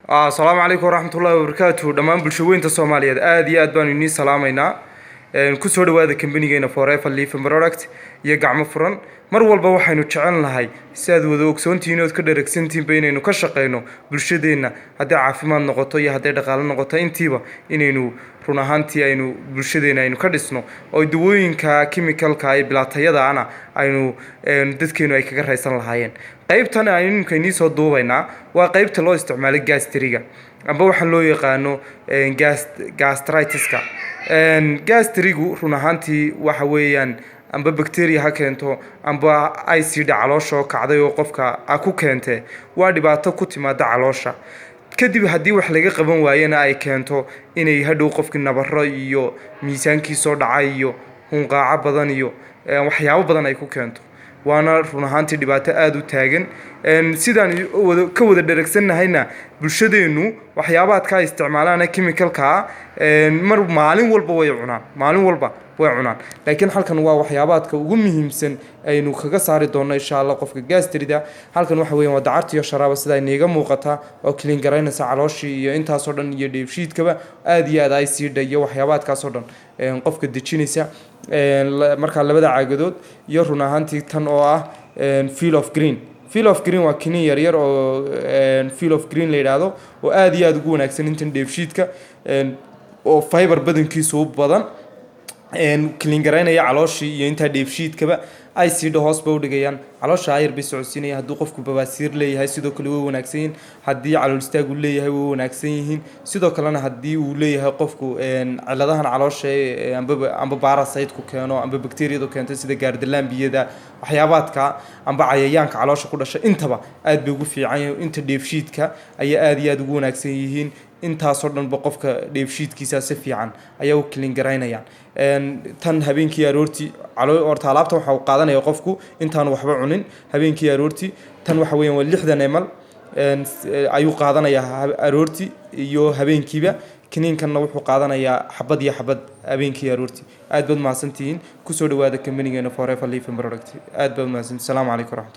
Asalaamu calaykum waraxmatullaahi wabarakaatuh dhammaan bulshooyinka Soomaaliyeed aad iyo aad baan idin salaamaynaa ku soo dhawaada company-geena Forever Living Product iyo gacmo furan mar walba waxaynu jecelnahay si aad wada ogsoontihiin oo ka dheregsantiin inaynu ka shaqeyno bulshadeena haddii caafimaad noqoto iyo haddii dhaqaale noqoto intiiba inaynu run ahaantii aynu bulshadeena aynu ka dhisno oo dawooyinka chemical-ka ay bilaatayada ana aynu dadkeenu ay kaga raysan lahaayeen qaybtan aynu inii soo duubaynaa waa qaybta loo isticmaalo gastriga amba waxaan loo yaqaano gastritis-ka gastrigu run ahaantii waxa weeyaan amba bacteria ha keento amba acid caloosha kacday oo qofka ku keentay waa dhibaato ku timaada caloosha kadib haddii wax laga qaban waayana ay keento inay hadhow qofkii nabaro iyo miisaankiisa dhacay iyo hunqaaca badan iyo waxyaabo badan ay ku keento waana run ahaantii dhibaato aad u taagan sidaan ka wada dheregsannahayna bulshadeenu waxyaabaad ka isticmaalaan chemical-ka maalin walba way cunaan laakiin halkan waa waxyaabaadka ugu muhiimsan aynu kaga saari doono insha Allah qofka gastrida halkan waxa weeyaan waa dacarta iyo sharaaba sida ay neega muuqata oo clean garaynaysa calooshii iyo intaas oo dhan iyo dheefshiidkaba aad iyo aad ay sii dhayo waxyaabaadkaas oo dhan qofka dejinaysa marka labada caagadood iyo run ahaantii tan oo ah Feel of Green waa kiniin yar yar oo Feel of Green la yiraahdo oo aad iyo aad ugu wanaagsan intan dheefshiidka oo fiber badankiisu badan clean garaynaya calooshii iyo inta dheefshiidkaba ay sii hoos u dhigayaan caloosha ayar bay socodsiinaya hadduu qofku babaasiir leeyahay sidoo kale way wanaagsan yihiin haddii calool istaag uu leeyahay way wanaagsan yihiin sidoo kalena haddii uu leeyahay qofku ciladahan caloosha amba parasite ku keeno amba bacteria ku keento sida gaardalaambiyada waxyaabaadka amba cayayaanka caloosha ku dhashay intaba aad bay ugu fiican yihiin inta dheefshiidka ayaa aad iyo aad ugu wanaagsan yihiin intaas oo dhan qofka dheefshiidkiisa si fiican ayaa u clean garaynayaan tan habeenkii aroortii horta alaabta waxa uu qaadanaya qofku intaan waxba cunin habeenkii aroortii tan waxa weeyaan waa 60 ml ayuu qaadanayaa aroortii iyo habeenkiiba kiniinkanna wuxuu qaadanayaa xabad iyo xabad habeenkii aroortii aad baad mahadsantihiin ku soo dhawaada company-geena Forever Living Product aad baad mahadsantihiin. Assalaamu calaykum waraxmatullaahi